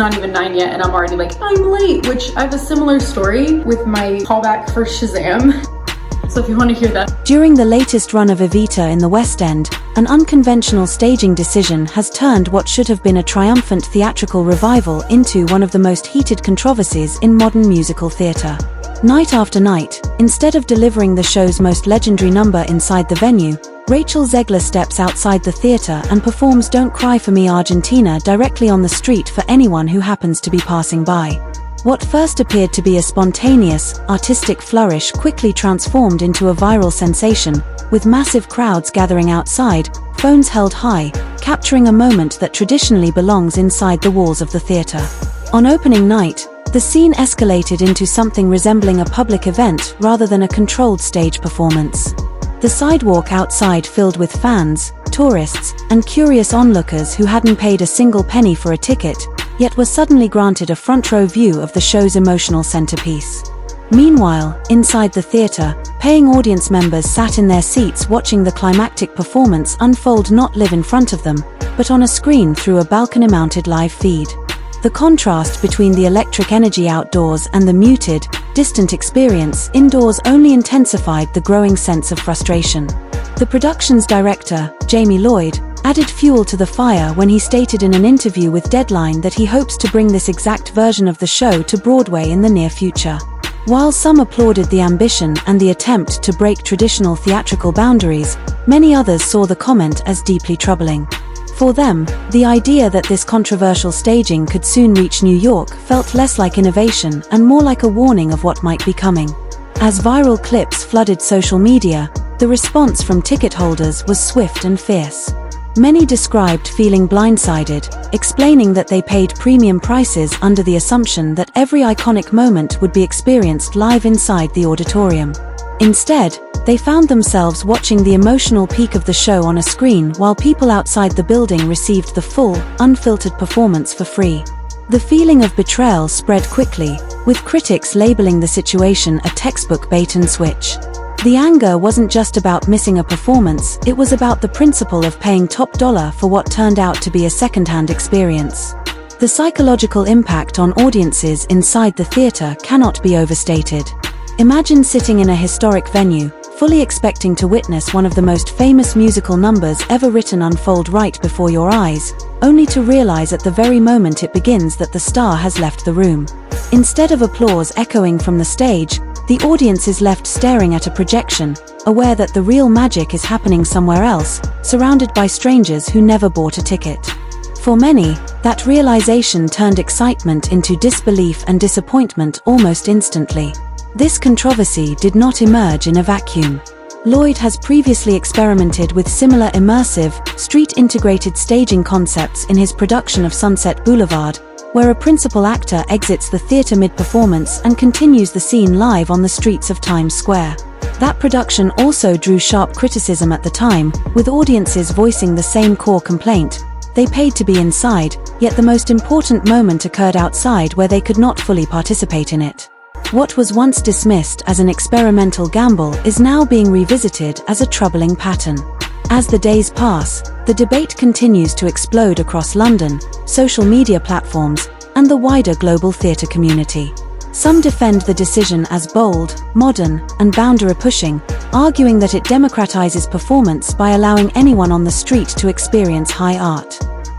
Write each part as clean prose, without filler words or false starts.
not even 9 yet and I'm already like, I'm late, which I have a similar story with my callback for Shazam. So if you want to hear that. During the latest run of Evita in the West End, an unconventional staging decision has turned what should have been a triumphant theatrical revival into one of the most heated controversies in modern musical theatre. Night after night, instead of delivering the show's most legendary number inside the venue, Rachel Zegler steps outside the theatre and performs Don't Cry for Me Argentina directly on the street for anyone who happens to be passing by. What first appeared to be a spontaneous, artistic flourish quickly transformed into a viral sensation, with massive crowds gathering outside, phones held high, capturing a moment that traditionally belongs inside the walls of the theatre. On opening night, the scene escalated into something resembling a public event rather than a controlled stage performance. The sidewalk outside filled with fans, tourists, and curious onlookers who hadn't paid a single penny for a ticket, yet were suddenly granted a front-row view of the show's emotional centerpiece. Meanwhile, inside the theater, paying audience members sat in their seats watching the climactic performance unfold, not live in front of them, but on a screen through a balcony-mounted live feed. The contrast between the electric energy outdoors and the muted, distant experience indoors only intensified the growing sense of frustration. The production's director, Jamie Lloyd, added fuel to the fire when he stated in an interview with Deadline that he hopes to bring this exact version of the show to Broadway in the near future. While some applauded the ambition and the attempt to break traditional theatrical boundaries, many others saw the comment as deeply troubling. For them, the idea that this controversial staging could soon reach New York felt less like innovation and more like a warning of what might be coming. As viral clips flooded social media, the response from ticket holders was swift and fierce. Many described feeling blindsided, explaining that they paid premium prices under the assumption that every iconic moment would be experienced live inside the auditorium. Instead, they found themselves watching the emotional peak of the show on a screen while people outside the building received the full, unfiltered performance for free. The feeling of betrayal spread quickly, with critics labeling the situation a textbook bait and switch. The anger wasn't just about missing a performance, it was about the principle of paying top dollar for what turned out to be a second-hand experience. The psychological impact on audiences inside the theater cannot be overstated. Imagine sitting in a historic venue, fully expecting to witness one of the most famous musical numbers ever written unfold right before your eyes, only to realize at the very moment it begins that the star has left the room. Instead of applause echoing from the stage, the audience is left staring at a projection, aware that the real magic is happening somewhere else, surrounded by strangers who never bought a ticket. For many, that realization turned excitement into disbelief and disappointment almost instantly. This controversy did not emerge in a vacuum. Lloyd has previously experimented with similar immersive, street-integrated staging concepts in his production of Sunset Boulevard, where a principal actor exits the theater mid-performance and continues the scene live on the streets of Times Square. That production also drew sharp criticism at the time, with audiences voicing the same core complaint. They paid to be inside, yet the most important moment occurred outside where they could not fully participate in it. What was once dismissed as an experimental gamble is now being revisited as a troubling pattern. As the days pass, the debate continues to explode across London, social media platforms, and the wider global theatre community. Some defend the decision as bold, modern, and boundary-pushing, arguing that it democratizes performance by allowing anyone on the street to experience high art.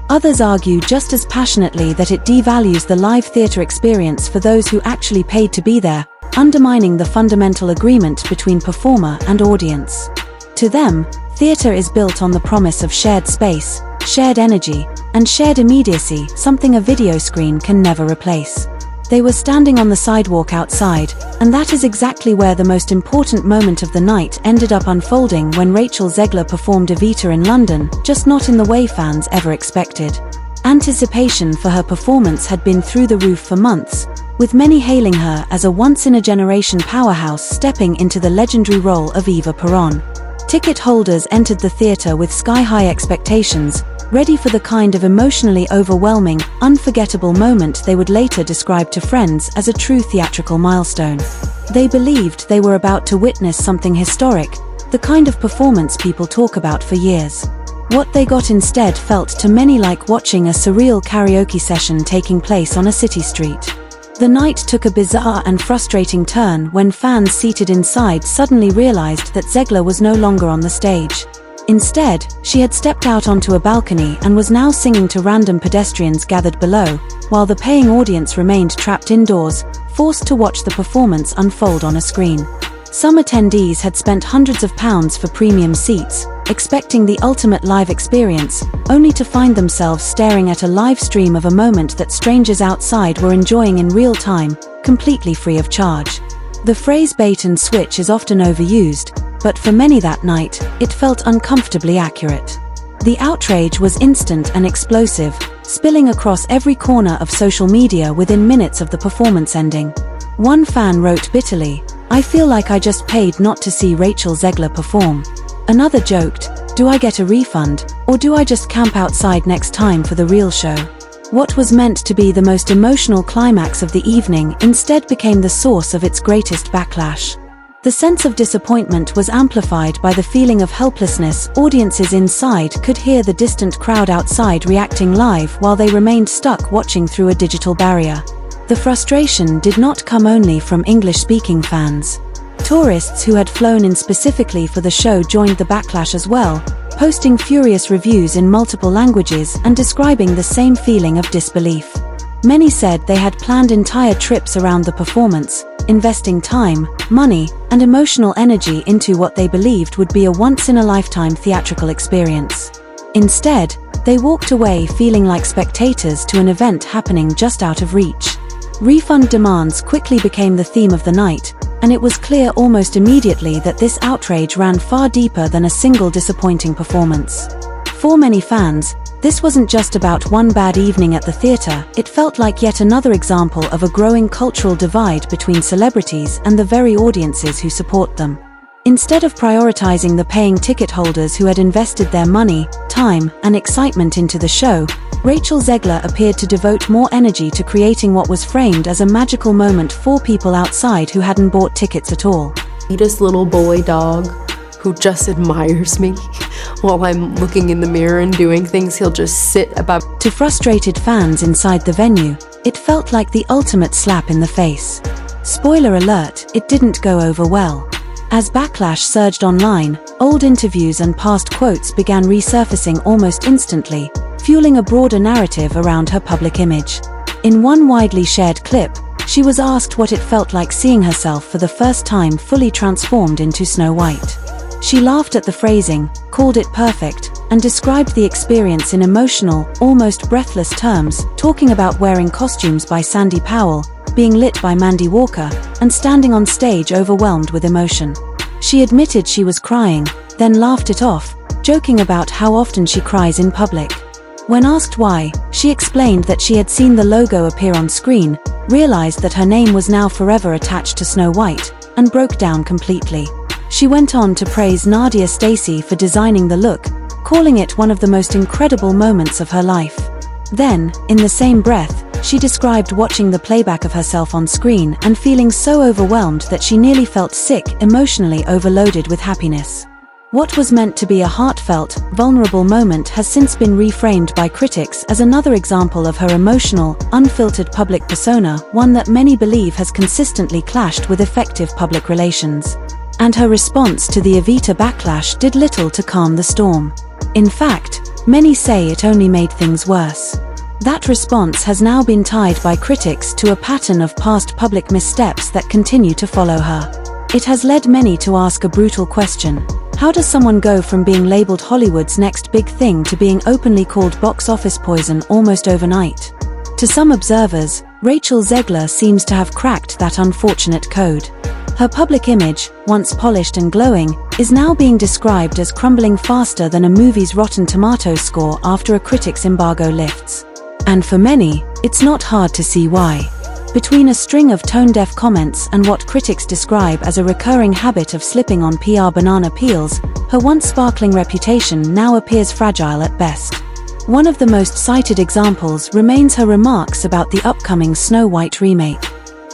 Others argue just as passionately that it devalues the live theatre experience for those who actually paid to be there, undermining the fundamental agreement between performer and audience. To them, theatre is built on the promise of shared space, shared energy, and shared immediacy, something a video screen can never replace. They were standing on the sidewalk outside, and that is exactly where the most important moment of the night ended up unfolding when Rachel Zegler performed Evita in London, just not in the way fans ever expected. Anticipation for her performance had been through the roof for months, with many hailing her as a once-in-a-generation powerhouse stepping into the legendary role of Eva Peron. Ticket holders entered the theatre with sky-high expectations, ready for the kind of emotionally overwhelming, unforgettable moment they would later describe to friends as a true theatrical milestone. They believed they were about to witness something historic, the kind of performance people talk about for years. What they got instead felt to many like watching a surreal karaoke session taking place on a city street. The night took a bizarre and frustrating turn when fans seated inside suddenly realized that Zegler was no longer on the stage. Instead, she had stepped out onto a balcony and was now singing to random pedestrians gathered below, while the paying audience remained trapped indoors, forced to watch the performance unfold on a screen. Some attendees had spent hundreds of pounds for premium seats, expecting the ultimate live experience, only to find themselves staring at a live stream of a moment that strangers outside were enjoying in real time, completely free of charge. The phrase bait and switch is often overused, but for many that night, it felt uncomfortably accurate. The outrage was instant and explosive, spilling across every corner of social media within minutes of the performance ending. One fan wrote bitterly, "I feel like I just paid not to see Rachel Zegler perform." Another joked, "Do I get a refund, or do I just camp outside next time for the real show?" What was meant to be the most emotional climax of the evening instead became the source of its greatest backlash. The sense of disappointment was amplified by the feeling of helplessness. Audiences inside could hear the distant crowd outside reacting live while they remained stuck watching through a digital barrier. The frustration did not come only from English-speaking fans. Tourists who had flown in specifically for the show joined the backlash as well, posting furious reviews in multiple languages and describing the same feeling of disbelief. Many said they had planned entire trips around the performance, investing time, money, and emotional energy into what they believed would be a once-in-a-lifetime theatrical experience. Instead, they walked away feeling like spectators to an event happening just out of reach. Refund demands quickly became the theme of the night, and it was clear almost immediately that this outrage ran far deeper than a single disappointing performance. For many fans, this wasn't just about one bad evening at the theater, it felt like yet another example of a growing cultural divide between celebrities and the very audiences who support them. Instead of prioritizing the paying ticket holders who had invested their money, time, and excitement into the show, Rachel Zegler appeared to devote more energy to creating what was framed as a magical moment for people outside who hadn't bought tickets at all. This little boy dog who just admires me while I'm looking in the mirror and doing things, he'll just sit above. To frustrated fans inside the venue, it felt like the ultimate slap in the face. Spoiler alert, it didn't go over well. As backlash surged online, old interviews and past quotes began resurfacing almost instantly, fueling a broader narrative around her public image. In one widely shared clip, she was asked what it felt like seeing herself for the first time fully transformed into Snow White. She laughed at the phrasing, called it perfect, and described the experience in emotional, almost breathless terms, talking about wearing costumes by Sandy Powell, being lit by Mandy Walker, and standing on stage overwhelmed with emotion. She admitted she was crying, then laughed it off, joking about how often she cries in public. When asked why, she explained that she had seen the logo appear on screen, realized that her name was now forever attached to Snow White, and broke down completely. She went on to praise Nadia Stacey for designing the look, calling it one of the most incredible moments of her life. Then, in the same breath, she described watching the playback of herself on screen and feeling so overwhelmed that she nearly felt sick, emotionally overloaded with happiness. What was meant to be a heartfelt, vulnerable moment has since been reframed by critics as another example of her emotional, unfiltered public persona, one that many believe has consistently clashed with effective public relations. And her response to the Evita backlash did little to calm the storm. In fact, many say it only made things worse. That response has now been tied by critics to a pattern of past public missteps that continue to follow her. It has led many to ask a brutal question. How does someone go from being labeled Hollywood's next big thing to being openly called box office poison almost overnight? To some observers, Rachel Zegler seems to have cracked that unfortunate code. Her public image, once polished and glowing, is now being described as crumbling faster than a movie's Rotten Tomatoes score after a critic's embargo lifts. And for many, it's not hard to see why. Between a string of tone-deaf comments and what critics describe as a recurring habit of slipping on PR banana peels, her once sparkling reputation now appears fragile at best. One of the most cited examples remains her remarks about the upcoming Snow White remake.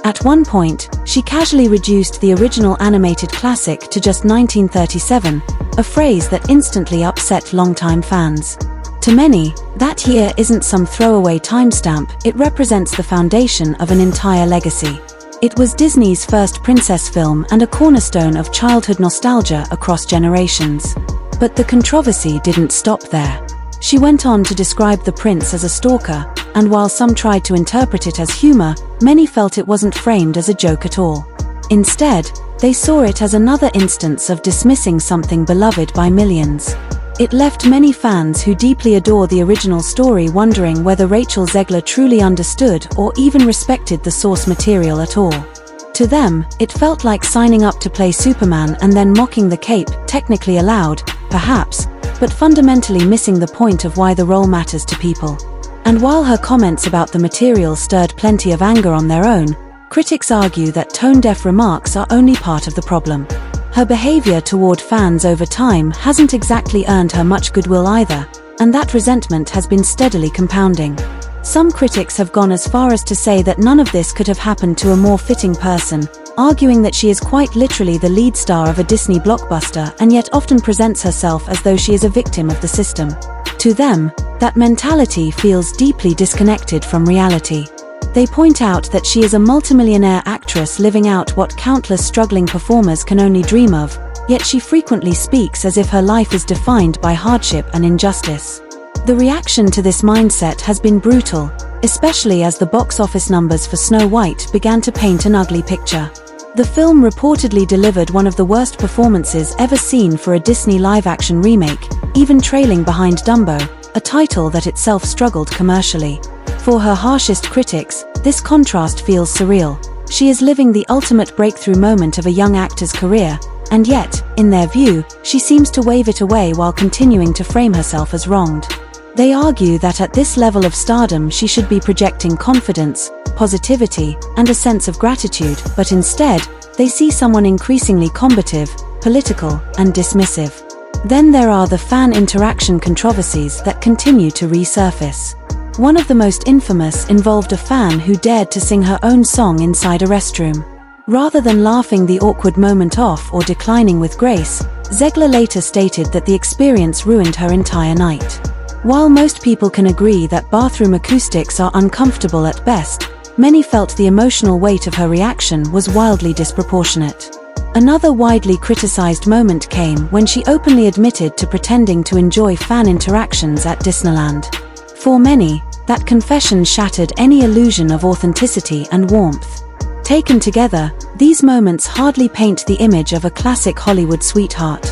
At one point, she casually reduced the original animated classic to just 1937, a phrase that instantly upset longtime fans. To many, that year isn't some throwaway timestamp, it represents the foundation of an entire legacy. It was Disney's first princess film and a cornerstone of childhood nostalgia across generations. But the controversy didn't stop there. She went on to describe the prince as a stalker, and while some tried to interpret it as humor, many felt it wasn't framed as a joke at all. Instead, they saw it as another instance of dismissing something beloved by millions. It left many fans who deeply adore the original story wondering whether Rachel Zegler truly understood or even respected the source material at all. To them, it felt like signing up to play Superman and then mocking the cape, technically allowed, perhaps, but fundamentally missing the point of why the role matters to people. And while her comments about the material stirred plenty of anger on their own, critics argue that tone-deaf remarks are only part of the problem. Her behavior toward fans over time hasn't exactly earned her much goodwill either, and that resentment has been steadily compounding. Some critics have gone as far as to say that none of this could have happened to a more fitting person, arguing that she is quite literally the lead star of a Disney blockbuster and yet often presents herself as though she is a victim of the system. To them, that mentality feels deeply disconnected from reality. They point out that she is a multimillionaire actress living out what countless struggling performers can only dream of, yet she frequently speaks as if her life is defined by hardship and injustice. The reaction to this mindset has been brutal, especially as the box office numbers for Snow White began to paint an ugly picture. The film reportedly delivered one of the worst performances ever seen for a Disney live-action remake, even trailing behind Dumbo, a title that itself struggled commercially. For her harshest critics, this contrast feels surreal. She is living the ultimate breakthrough moment of a young actor's career, and yet, in their view, she seems to wave it away while continuing to frame herself as wronged. They argue that at this level of stardom she should be projecting confidence, positivity, and a sense of gratitude, but instead, they see someone increasingly combative, political, and dismissive. Then there are the fan interaction controversies that continue to resurface. One of the most infamous involved a fan who dared to sing her own song inside a restroom. Rather than laughing the awkward moment off or declining with grace, Zegler later stated that the experience ruined her entire night. While most people can agree that bathroom acoustics are uncomfortable at best, many felt the emotional weight of her reaction was wildly disproportionate. Another widely criticized moment came when she openly admitted to pretending to enjoy fan interactions at Disneyland. For many, that confession shattered any illusion of authenticity and warmth. Taken together, these moments hardly paint the image of a classic Hollywood sweetheart.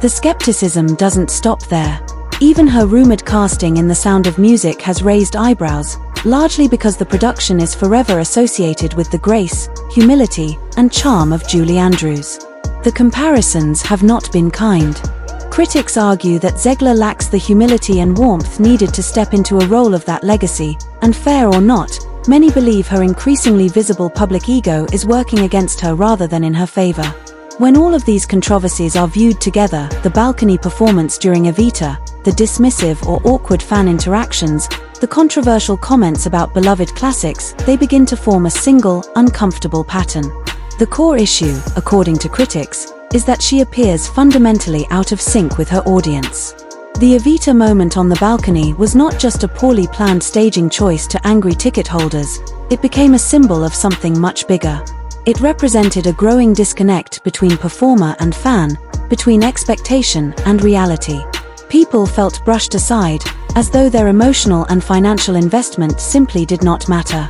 The skepticism doesn't stop there. Even her rumored casting in The Sound of Music has raised eyebrows, largely because the production is forever associated with the grace, humility, and charm of Julie Andrews. The comparisons have not been kind. Critics argue that Zegler lacks the humility and warmth needed to step into a role of that legacy, and fair or not, many believe her increasingly visible public ego is working against her rather than in her favor. When all of these controversies are viewed together, the balcony performance during Evita, the dismissive or awkward fan interactions, the controversial comments about beloved classics, they begin to form a single, uncomfortable pattern. The core issue, according to critics, is that she appears fundamentally out of sync with her audience. The Evita moment on the balcony was not just a poorly planned staging choice to angry ticket holders, it became a symbol of something much bigger. It represented a growing disconnect between performer and fan, between expectation and reality. People felt brushed aside, as though their emotional and financial investment simply did not matter.